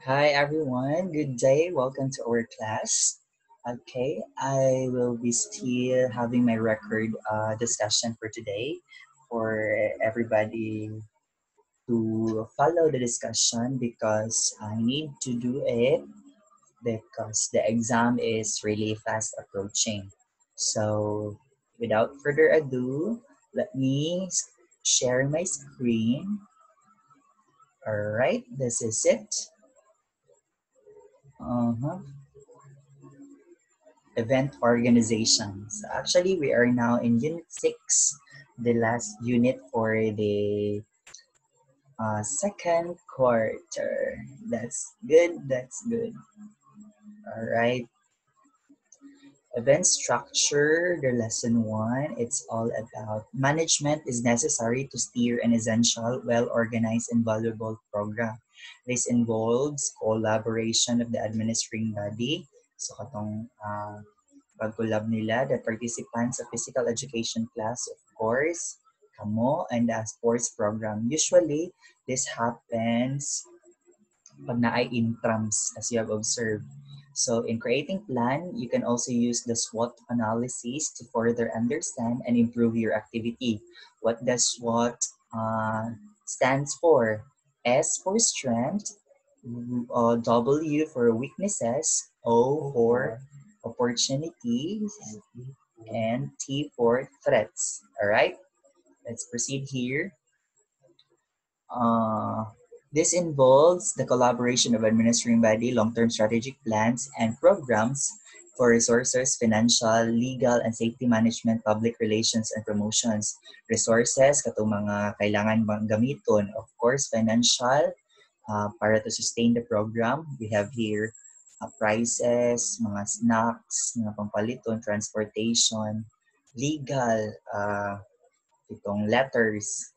Hi everyone, good day. Welcome to our class. Okay, I will be still having my record discussion for today for everybody to follow the discussion because I need to do it because the exam is really fast approaching. So, without further ado, let me share my screen. All right, this is it. Uh-huh. Event organization. So actually, we are now in Unit 6, the last unit for the second quarter. That's good. That's good. All right. Event structure, the lesson one, it's all about management is necessary to steer an essential, well-organized, and valuable program. This involves collaboration of the administering body. So, katong pag-collab nila, the participants of physical education class, of course, kamo, and the sports program. Usually, this happens pag na-ay intrams, as you have observed. So in creating plan, you can also use the SWOT analysis to further understand and improve your activity. What does SWOT stands for? S for strength, W for weaknesses, O for opportunities, and T for threats. All right, let's proceed here. Uh, this involves the collaboration of administering body, long-term strategic plans, and programs for resources, financial, legal, and safety management, public relations, and promotions. Resources, katong mga kailangan bang gamiton. Of course, financial, para to sustain the program. We have here prices, mga snacks, mga pampaliton, transportation, legal, itong letters,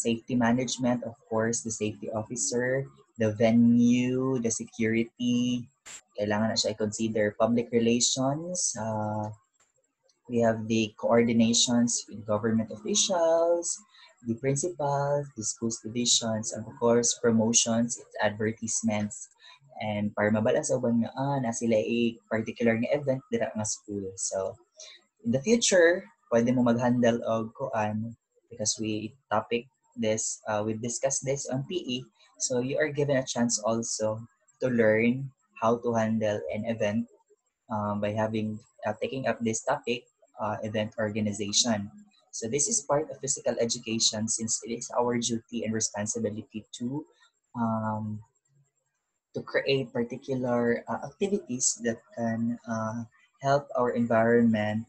safety management, of course, the safety officer, the venue, the security, kailangan na siya i-consider. Public relations, we have the coordinations with government officials, the principals, the schools divisions, and of course, promotions, it's advertisements. And para mabalance sa uban nga, na sila particular nga event dira nga school. So, in the future, pwede mo mag-handle og kuan because we discussed this on PE. So you are given a chance also to learn how to handle an event by having taking up this topic, event organization. So this is part of physical education since it is our duty and responsibility um, to create particular activities that can help our environment,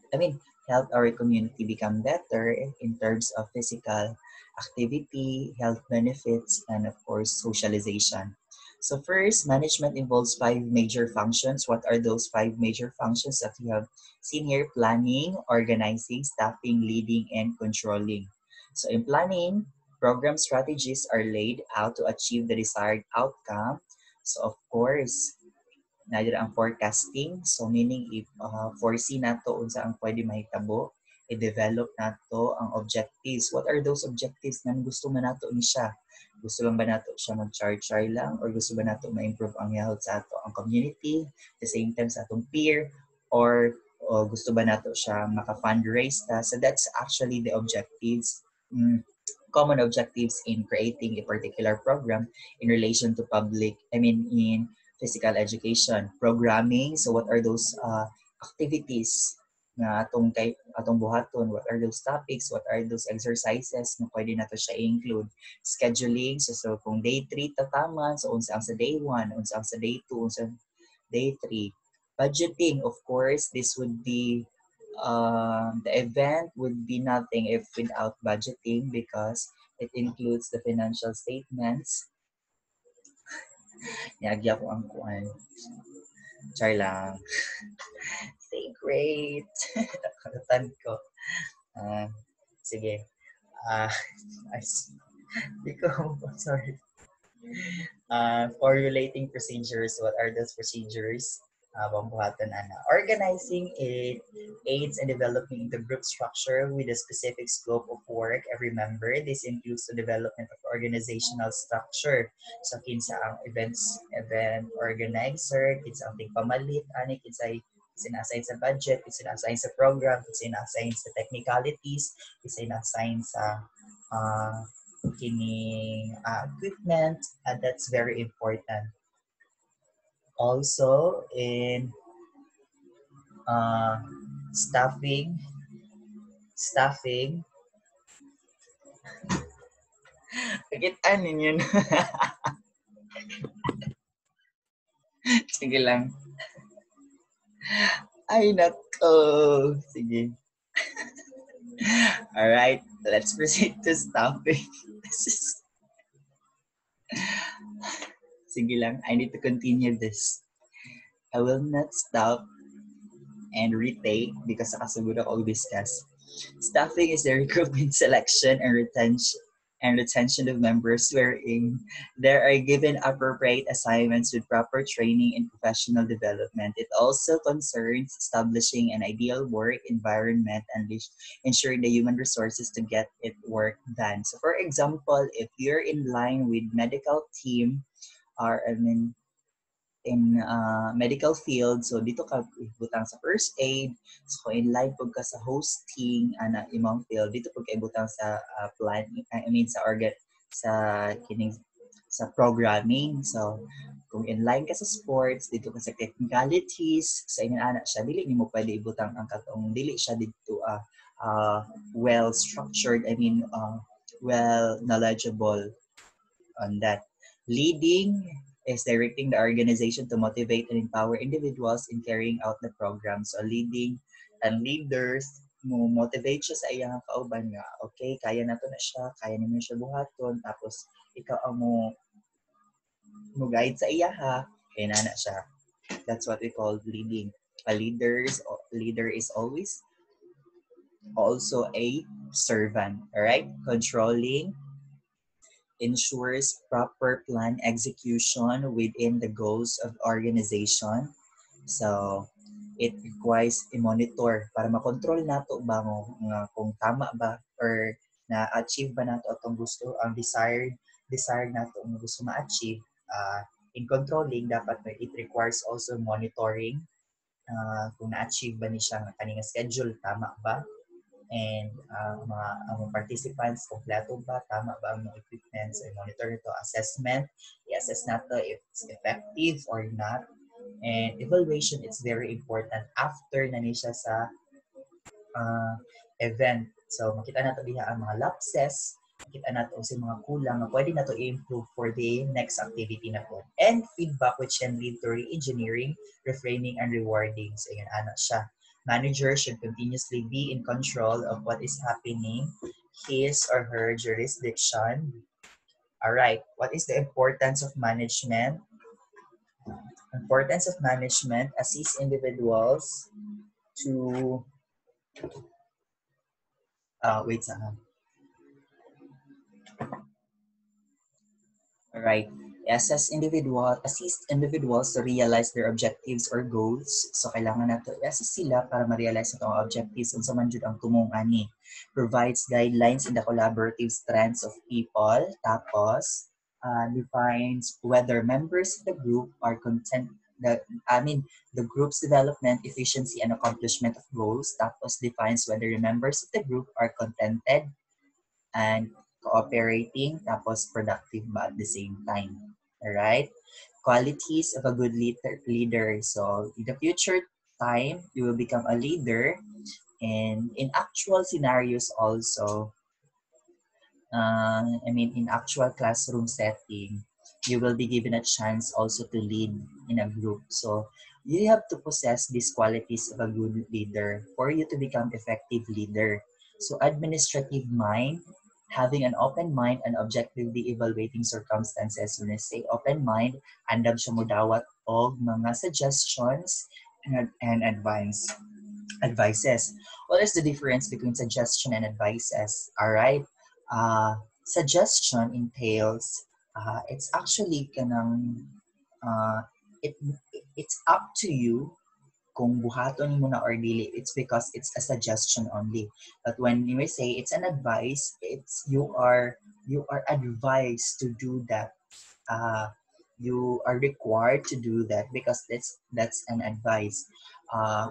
help our community become better in terms of physical activity, health benefits, and of course, socialization. So first, management involves five major functions. What are those five major functions that you have seen here? Planning, organizing, staffing, leading, and controlling. So in planning, program strategies are laid out to achieve the desired outcome. So of course, nadir ang forecasting. So meaning if foresee nato unsa ang pwede mahitabo, i-develop nato ang objectives. What are those objectives na gusto man nato ni siya? Gusto lang ba nato siya mag-char-char lang or gusto ba nato ma-improve ang health sa ato ang community, at the same time sa atong peer, or gusto ba nato siya maka-fundraise ta? So that's actually the objectives. Common objectives in creating a particular program in relation to in physical education. Programming, so what are those activities na atong buhaton, what are those topics, what are those exercises na pwede nato siya include. Scheduling, so kung day 3 tataman, so unsa ang sa day 1, unsa ang sa day 2, unsa day 3. Budgeting, of course, this would be the event would be nothing if without budgeting because it includes the financial statements. Niagya ko ang kuan. Char lang. Stay great. Nakakatan ko. Sige. Uh, sorry. Formulating procedures. What are those procedures? Pambuhatan ana. Organizing it aids in developing the group structure with a specific scope of work every member. This includes the development of organizational structure. So kinsa ang event organizer, kinsa ang tigpamalit, ani kinsa ina-assign sa budget, kinsa ina-assign sa program, kinsa ina-assign sa technicalities, kinsa ina-assign sa uh, kining equipment, and that's very important. Also in uh, staffing, pagitan ninyo. Sige lang. Ay, nako. Sige. Alright, let's proceed to staffing. Sige lang, I need to continue this. I will not stop and retake because nakasugod ako discuss. Staffing is the recruitment, selection, and retention of members wherein they are given appropriate assignments with proper training and professional development. It also concerns establishing an ideal work environment and ensuring the human resources to get it work done. So for example, if you're in line with medical team or in medical field, so dito ka ibutang sa first aid, so in line pag ka sa hosting ana imong field, dito pag ibutang sa plan, sa kining sa programming. So kung in line ka sa sports, dito ka sa technicalities, sa ana siya dili nimo pwede ibutang ang katong dili siya dito well structured, well knowledgeable on that. Leading is directing the organization to motivate and empower individuals in carrying out the program. So leading and leaders, mo motivate siya sa iyang kauban nga, okay, kaya na to na siya, kaya naman siya buhaton, tapos ikaw ang mo guide sa iya ha, kaya na siya. That's what we call leading. A leader is always also a servant, all right? Controlling ensures proper plan execution within the goals of organization. So, it requires i-monitor para makontrol nato ba mo nga kung tama ba or na-achieve ba nato atong gusto, ang desired nato ang gusto ma-achieve. In controlling, dapat it requires also monitoring kung na-achieve ba ni siya nga kaning schedule, tama ba? And ang participants, kompleto ba, tama ba ang equipment, so monitor ito, assessment, i-assess nato if it's effective or not, and evaluation, it's very important after na niya sa event. So makita nato diha ang mga lapses, makita nato sa mga kulang na pwede nato i-improve for the next activity na po, and feedback which can lead to re-engineering, reframing, and rewarding. So yan ana siya. Manager should continuously be in control of what is happening his or her jurisdiction. All right, what is the importance of management? Importance of management assists individuals to all right. Assist individuals to realize their objectives or goals. So, kailangan nato i-assess sila para ma-realize ito ang objectives unsa man jud ang tumong ani. Provides guidelines in the collaborative strengths of people. Tapos, defines whether members of the group are the group's development, efficiency, and accomplishment of goals. Tapos, defines whether the members of the group are contented and cooperating, tapos productive ba at the same time. Alright? Qualities of a good leader. So, in the future time, you will become a leader, and in actual scenarios also, in actual classroom setting, you will be given a chance also to lead in a group. So, you have to possess these qualities of a good leader for you to become effective leader. So, administrative mind, having an open mind and objectively evaluating circumstances. When I say open mind, andam siya mudawat og mga suggestions and advices. What is the difference between suggestion and advices? All right. Suggestion entails it's actually kanang it it's up to you kung buhaton mo na or dili. It's because it's a suggestion only. But when we say it's an advice, it's you are advised to do that. You are required to do that because that's an advice.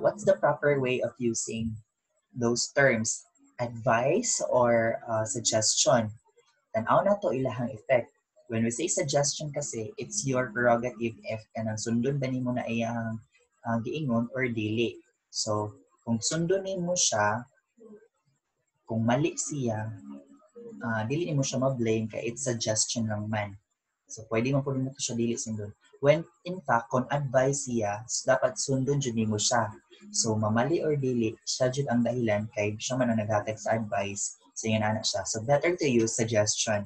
What's the proper way of using those terms? Advice or suggestion? Tanaw na to ilahang effect. When we say suggestion kasi, it's your prerogative if kanang sundon ba nimo na iyang giingon or dili. So, kung sundon nimo siya, kung mali siya, dili nimo siya ma-blame kay it's suggestion lang man. So, pwede mo po mo siya dili sundon. When in fact, kung advice siya, dapat sundon jud nimo siya. So, mamali or dili, siya jud ang dahilan kay siya man ang naghatag sa advice. So, yun na siya. So, better to use suggestion.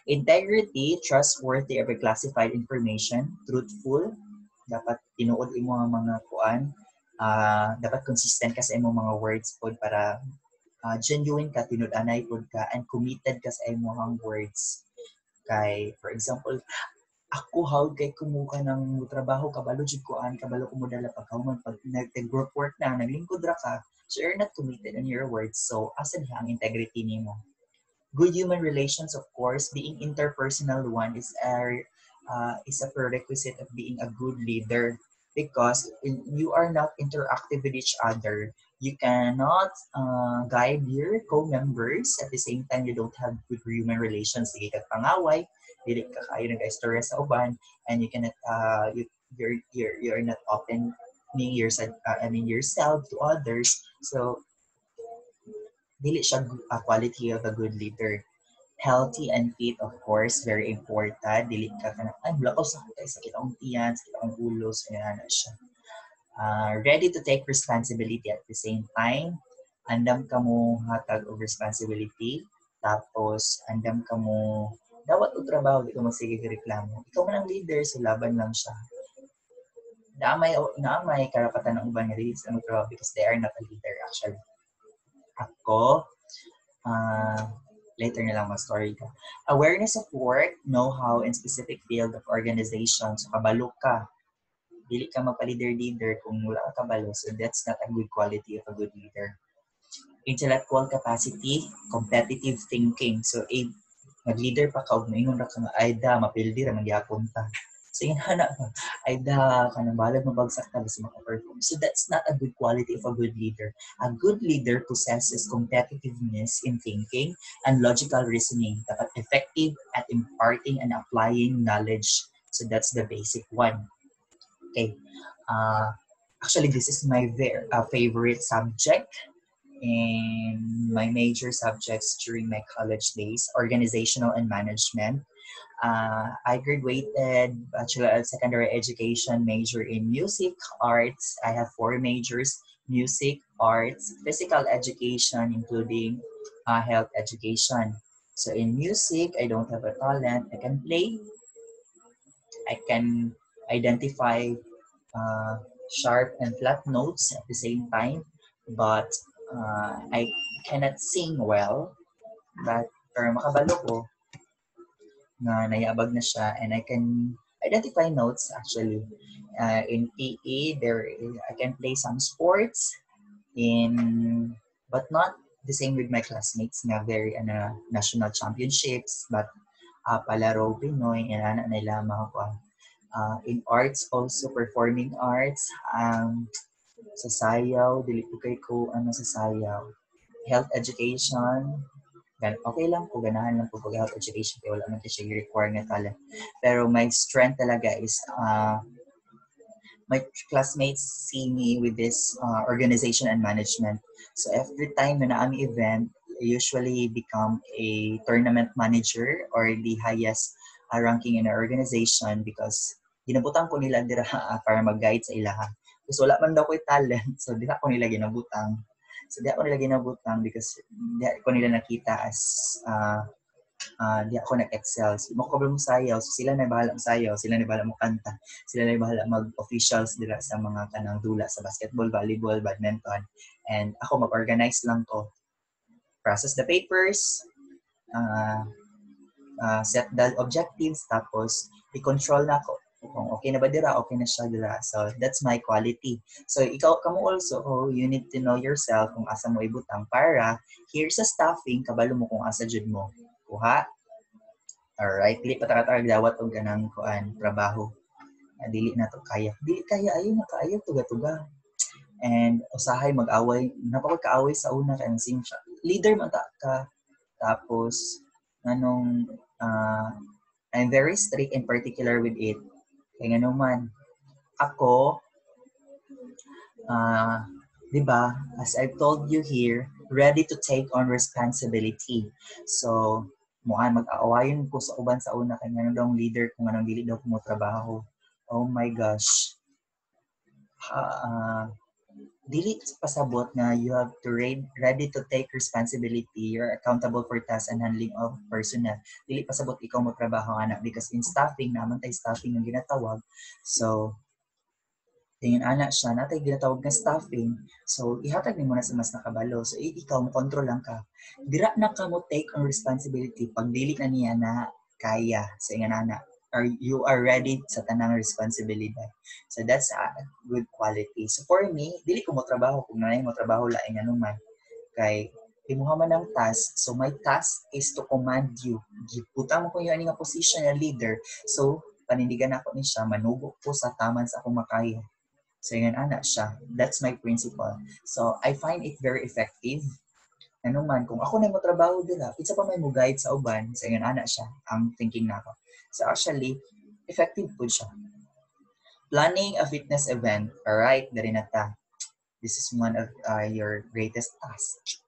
Integrity, trustworthy, ever classified information, truthful, dapat tinuod imo ang mga kuan, dapat consistent ka sa imong mga words pod para genuine ka, tinud-anay pod ka, and committed ka sa imong words. Kay, for example, ako how kay kumuha ng trabaho, kabalo jud kuan, kabalo ko mo dala pagkahuman pag nag-group work na, naglingkod ra ka, so you're not committed on your words. So, asa diha ang integrity nimo? Good human relations, of course, being interpersonal one is a prerequisite of being a good leader because you are not interactive with each other. You cannot guide your co-members at the same time you don't have good human relations. Sige kag pangaway, dili ka kayo nag-istorya sa uban, and you cannot you're not opening yourself to others. So dili siya a quality of a good leader. Healthy and fit, of course, very important. Dili ka na, ay, wala ko sakit akong tiyan, sakit akong ulo, so yan na siya. Ready to take responsibility at the same time. Andam ka mo hatag of responsibility. Tapos, andam ka mo, dawat o trabaho, di ka magsigig reklamo. Ikaw man ang leader, so laban lang siya. Naamay karapatan ng ubang release ang trabaho because they are not a leader actually. Ako, later na lang mag-story ka. Awareness of work, know-how, and specific field of organization. So, kabalo ka. Dili ka magpa-leader-leader kung wala ka kabalo. So, that's not a good quality of a good leader. Intellectual capacity, competitive thinking. So, nag-leader pa ka, maingon ra ka nga, ay da, mapildi ra, magyapon ta. So, yun na ay da, kanang mabagsak ka, basta makaperform. So, that's not a good quality of a good leader. A good leader possesses competitiveness in thinking and logical reasoning. Dapat effective at imparting and applying knowledge. So, that's the basic one. Okay. Actually, this is my favorite subject in my major subjects during my college days, organizational and management. I graduated Bachelor of Secondary Education major in music, arts. I have 4 majors, music, arts, physical education, including health education. So in music, I don't have a talent. I can play. I can identify sharp and flat notes at the same time, but I cannot sing well. But pero makabalo ko, na nayabag na siya, and I can identify notes actually. In PE, I can play some sports but not the same with my classmates na very national championships, but palaro Pinoy, and ana nila mga in arts also, performing arts, sa sayaw, dili ko kay ko sa sayaw. Health education, okay lang po, ganahan lang po pag-health education kaya wala man siya require nga talent. Pero my strength talaga is my classmates see me with this organization and management. So every time na naami event, I usually become a tournament manager or the highest ranking in our organization because ginabutan ko nila dira para mag-guide sa ilaha. Kasi wala man daw ko'y talent, so di ako nila ginabutang. So di ako nila ginabutang because di ako nila nakita as di ako nag-excel. So, mo sayaw, so sila na bahala sayaw, sila na bahala mo kanta, sila na bahala mag-officials dila sa mga kanang dula sa basketball, volleyball, badminton. And ako mag-organize lang to. Process the papers, set the objectives, tapos i-control na ako. Kung okay na ba dira, okay na siya dira. So that's my quality. So ikaw kamo also, you need to know yourself kung asa mo ibutang para here sa staffing kabalo mo kung asa jud mo kuha. Alright, dili pa taka dawat og ganang kuan trabaho. Dili na to kaya. Dili kaya ayo na kaayo tuga-tuga. And usahay mag-away, napakag-kaaway sa una kay sing siya. Leader man ta ka. Tapos anong I'm very strict and particular with it. Kaya nga naman, ako, di ba, as I've told you here, ready to take on responsibility. So, muan mag-aawayon ko sa uban sa una kay nga daw leader kung anong dili daw ko mo trabaho. Oh my gosh. Dili pasabot na you have to ready to take responsibility. You're accountable for tasks and handling of personnel. Dili pasabot ikaw mo trabaho anak because in staffing naman tay staffing ang ginatawag. So tingin anak siya natay ginatawag nga staffing. So ihatag nimo na sa mas nakabalo. So ikaw mo control lang ka. Dira na ka mo take on responsibility pag dili na niya na kaya sa ingon anak or you are ready sa tanang responsibilidad. So that's a good quality. So for me, dili ko mo trabaho kung nanay mo trabaho laing anuman. Kay imuha man ang task. So my task is to command you. Giputang mo ko yung nga position na leader. So panindigan ako ni siya, manubo ko sa taman sa akong makaya. So yun anak siya. That's my principle. So I find it very effective. Ano man, kung ako na mo trabaho dila, isa pa may mo guide sa uban, sa yun anak siya, ang thinking na ako. So actually, effective po siya. Planning a fitness event. Alright, dari na ta. This is one of your greatest tasks.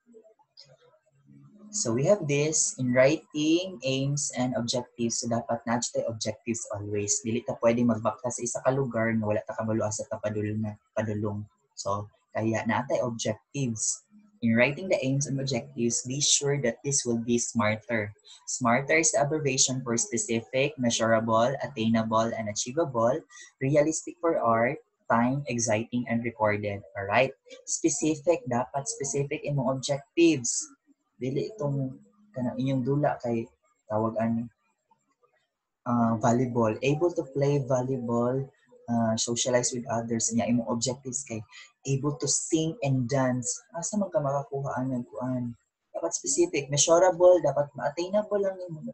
So we have this in writing, aims, and objectives. So dapat na tayo objectives always. Dili ta pwede magbakta sa isa ka lugar na wala ta kabalo sa padulong. So kaya na tayo objectives. In writing the aims and objectives, be sure that this will be SMARTER. SMARTER is the abbreviation for specific, measurable, attainable, and achievable, realistic for art, time, exciting, and recorded. Alright? Specific, dapat specific in mga objectives. Dili itong kanang inyong dula kay tawagan volleyball. Able to play volleyball, socialize with others. Niya imong objectives kay able to sing and dance. Asa man ka makakuha ang kuan? Dapat specific, measurable, dapat ma-attainable lang nimo.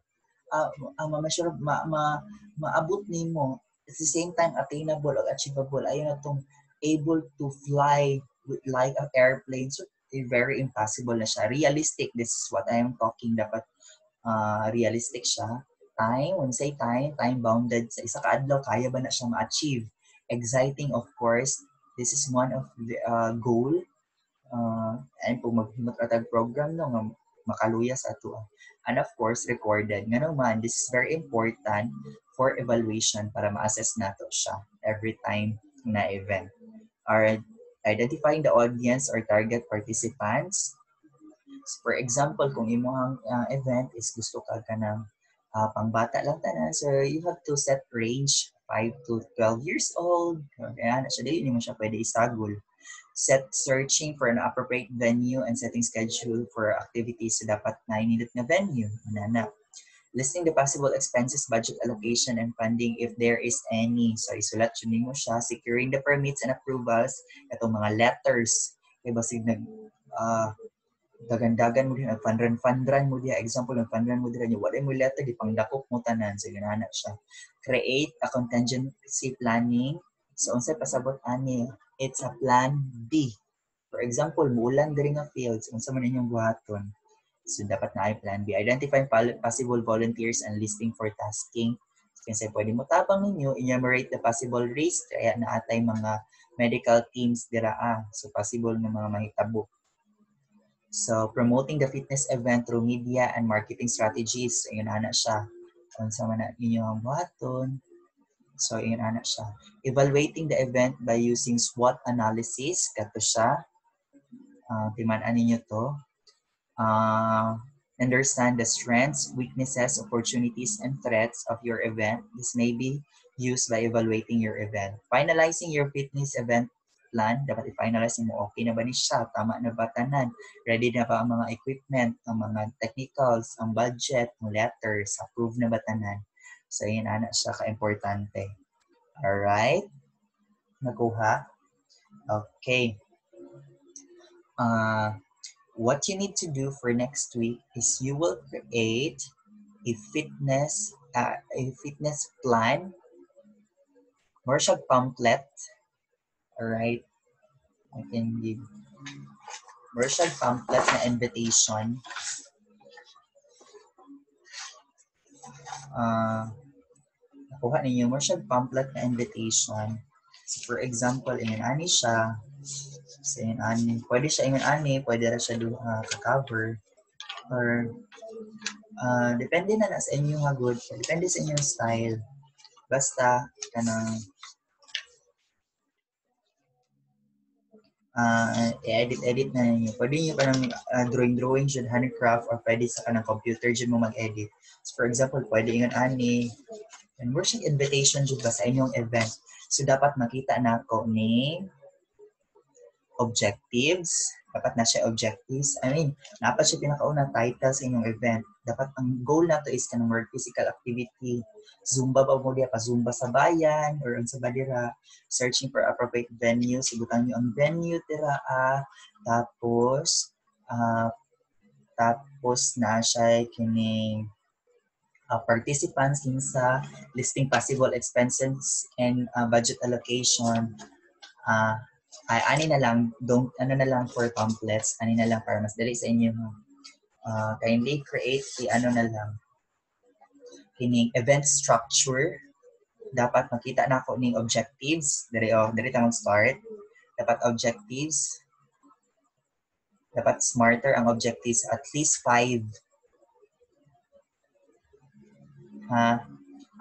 Maabot nimo. At the same time, attainable or achievable. Ayun na tong able to fly like an airplane. So, very impossible na siya. Realistic, this is what I am talking. Dapat realistic siya. Time, when say time bounded sa isa ka adlaw, kaya ba na siya ma-achieve? Exciting, of course. This is one of the goal. And kung maghimatratag program no, nga makaluya sa ato. And of course, recorded. Nga naman, this is very important for evaluation para ma-assess nato siya every time na event. Alright, identifying the audience or target participants. So for example, kung imong event is gusto ka ng pangbata lang tanan, so you have to set range 5 to 12 years old. Kaya na siya, dili mo siya pwede isagol. Set searching for an appropriate venue and setting schedule for activities. So dapat na inilot na venue. Nana. Listing the possible expenses, budget allocation, and funding if there is any. So isulat yun mo siya. Securing the permits and approvals. Itong mga letters. Kaya basig dagan-dagan mo din, nagfandran mo diya. Example, nagfandran mo diya. Wala mo letter, di pangdakop mo tanan. So yun siya. Create a contingency planning. So unsay pasabot ani, it's a plan B. For example, muulan diri nga fields, unsa man inyong buhaton. So dapat na ay plan B. Identifying possible volunteers and listing for tasking. Kasi pwede mo tabang ninyo, enumerate the possible risks, kaya naatay mga medical teams dira. So possible ng mga mahitabo. So promoting the fitness event through media and marketing strategies. Ayun siya. Unsa man na inyong buhaton. So ayun siya. Evaluating the event by using SWOT analysis. Kato siya. Timan-an ninyo to. Understand the strengths, weaknesses, opportunities, and threats of your event. This may be used by evaluating your event. Finalizing your fitness event plan, dapat i-finalize mo, okay na ba ni siya? Tama na ba tanan? Ready na ba ang mga equipment, ang mga technicals, ang budget, ang letters, approved na ba tanan? So yun siya ka-importante. Alright? Nakuha? Okay. What you need to do for next week is you will create a fitness plan, more siya pamphlet. Alright? I can give more siya pamphlet na invitation. Nakuha ninyo more siya pamphlet na invitation. So for example, ingon ani siya. So ingon ani, pwede siya ingon ani, pwede ra siya ka-cover or depende na sa inyo nga good. Depende sa inyong style. Basta kanang i-edit na ninyo. Pwede nyo kanang drawing dyan, handicraft, or pwede sa kanang computer dyan mo mag-edit. So for example, pwede ingon ani, and worship invitation dyan ba sa inyong event. So dapat makita na ako ni objectives. Dapat na siya objectives. I mean, dapat siya pinakauna title sa inyong event. Dapat ang goal na to is kanang more physical activity. Zumba ba mo diya, pa-zumba sa bayan, or ang sa badira, searching for appropriate venue, sigutan nyo ang venue, tapos, tapos na siya kining participants sa listing possible expenses and budget allocation. Ani na lang, ano na lang for pamphlets, ani na lang para mas dali sa inyo. Kindly create ano na lang, kining event structure. Dapat makita na ako ning objectives. Diri ta mag-start. Dapat objectives. Dapat smarter ang objectives. At least 5.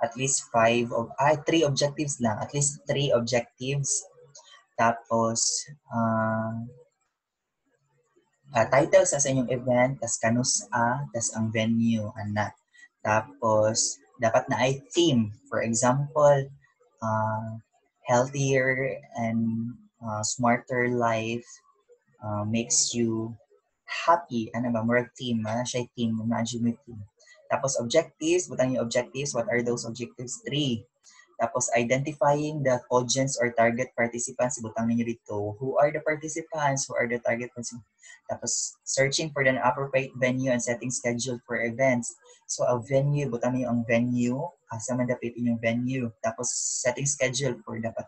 At least 3 objectives lang. At least 3 objectives. Tapos, title sa inyong event, tas kanus tas ang venue, ana. Tapos, dapat na ay theme. For example, healthier and smarter life makes you happy. Ano ba? More theme. Siya theme. Imagine theme. Tapos objectives. Butang yung objectives. What are those objectives? 3. Tapos identifying the audience or target participants. Butang ninyo dito. Who are the participants? Who are the target participants? Tapos searching for the appropriate venue and setting schedule for events. So a venue, butang ninyo ang venue. Asa man dapat yung venue. Tapos setting schedule for dapat.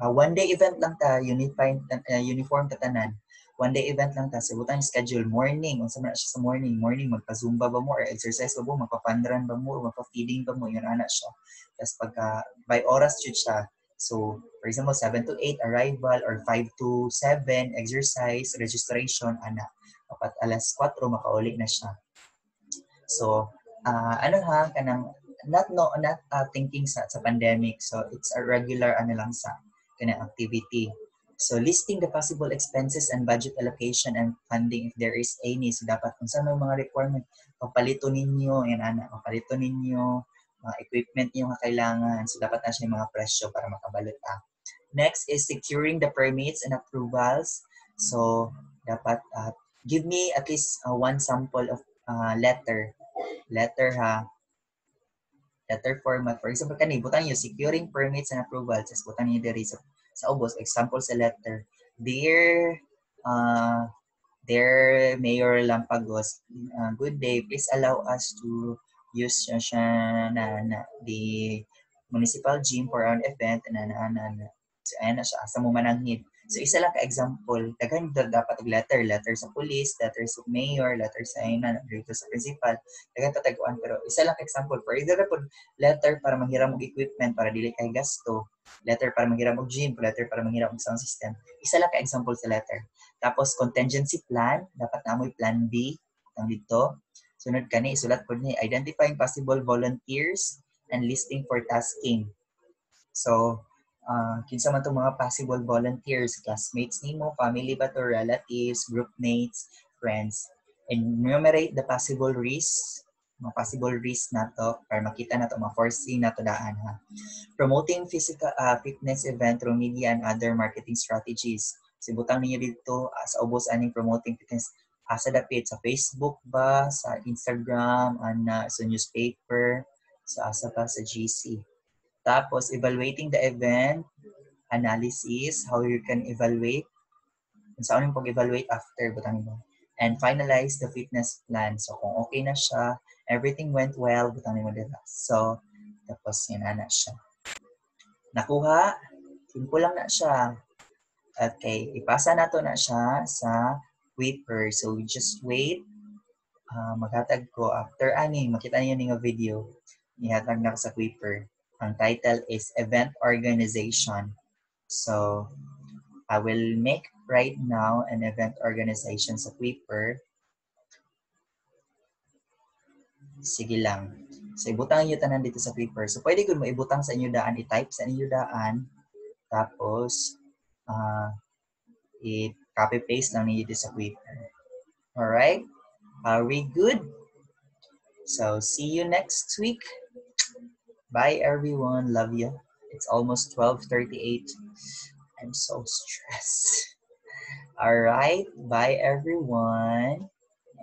One day event lang ta. Uniform tatanan. One day event lang ta. So butang yung schedule. Morning. Unsa man siya sa morning. Morning, magpa-zumba ba mo or exercise ba mo? Magpa-pandaran ba mo? Or magpa-feeding ba mo? Yun ana siya. Tapos pagka by oras jud siya. So, for example, 7 to 8 arrival or 5 to 7 exercise, registration, ana. Dapat alas 4 makauli na siya. So, kanang not thinking sa pandemic. So, it's a regular lang sa kanang activity. So, listing the possible expenses and budget allocation and funding if there is any. So, dapat kung saan may mga requirement, papalito ninyo, papalito ninyo, mga equipment yung kailangan. So, dapat na siya yung mga presyo para makabalot. Next is securing the permits and approvals. So, dapat give me at least one sample of letter. Letter format. For example, butang nyo, securing permits and approvals. Just butang nyo diri sa ubos. Example sa letter. Dear Mayor Lampagos, good day. Please allow us to use the municipal gym for our event. So, ayan na siya. Asa mo mananghid. So, isa lang ka-example. Daghan dapat letter. Letter sa police, letter sa mayor, letter sa dito sa principal. Daghan tataguan. Pero isa lang ka-example. For either po, letter para manghiram og equipment para dili kay gasto. Letter para manghiram og gym. Letter para manghiram og sound system. Isa lang ka-example sa letter. Tapos, contingency plan. Dapat na mo'y plan B. Ang dito. Sunod ka ni, isulat po ni, identifying possible volunteers and listing for tasking. So, kinsa man itong mga possible volunteers, classmates nimo, family ba to, relatives, group mates, friends. Enumerate the possible risks, mga possible risks na to para makita na to, ma-foresee na to daan. Promoting physical fitness event through media and other marketing strategies. Sibutang ninyo dito sa ubos aning promoting fitness sa dapit sa Facebook ba, sa Instagram, sa newspaper, sa GC. Tapos, evaluating the event, analysis, how you can evaluate, kung saan yung pag-evaluate after, butang mo. And finalize the fitness plan. So, kung okay na siya, everything went well, butang mo dito. So, tapos yun na siya. Nakuha? Simple lang na siya. Okay, ipasa na to na siya sa Whipper. So, just wait. Maghatag ko after ani, makita niyo nga video. Ihatag na ko sa Whipper. Ang title is Event Organization. So, I will make right now an event organization sa Whipper. Sige lang. So, ibutang nyo tanan dito sa Whipper. So, pwede ko mo ibutang sa inyo daan, i-type sa inyo daan. Tapos, i-copy-paste lang ninyo dito sa Whipper. Alright? Are we good? So, see you next week. Bye, everyone. Love you. It's almost 12:38. I'm so stressed. All right. Bye, everyone.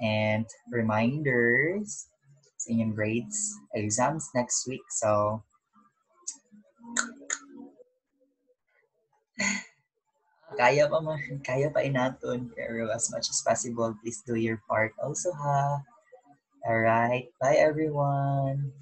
And reminders sa inyong grades, exams next week. So, kaya pa inaton. Pero as much as possible, please do your part also, ha? All right. Bye, everyone.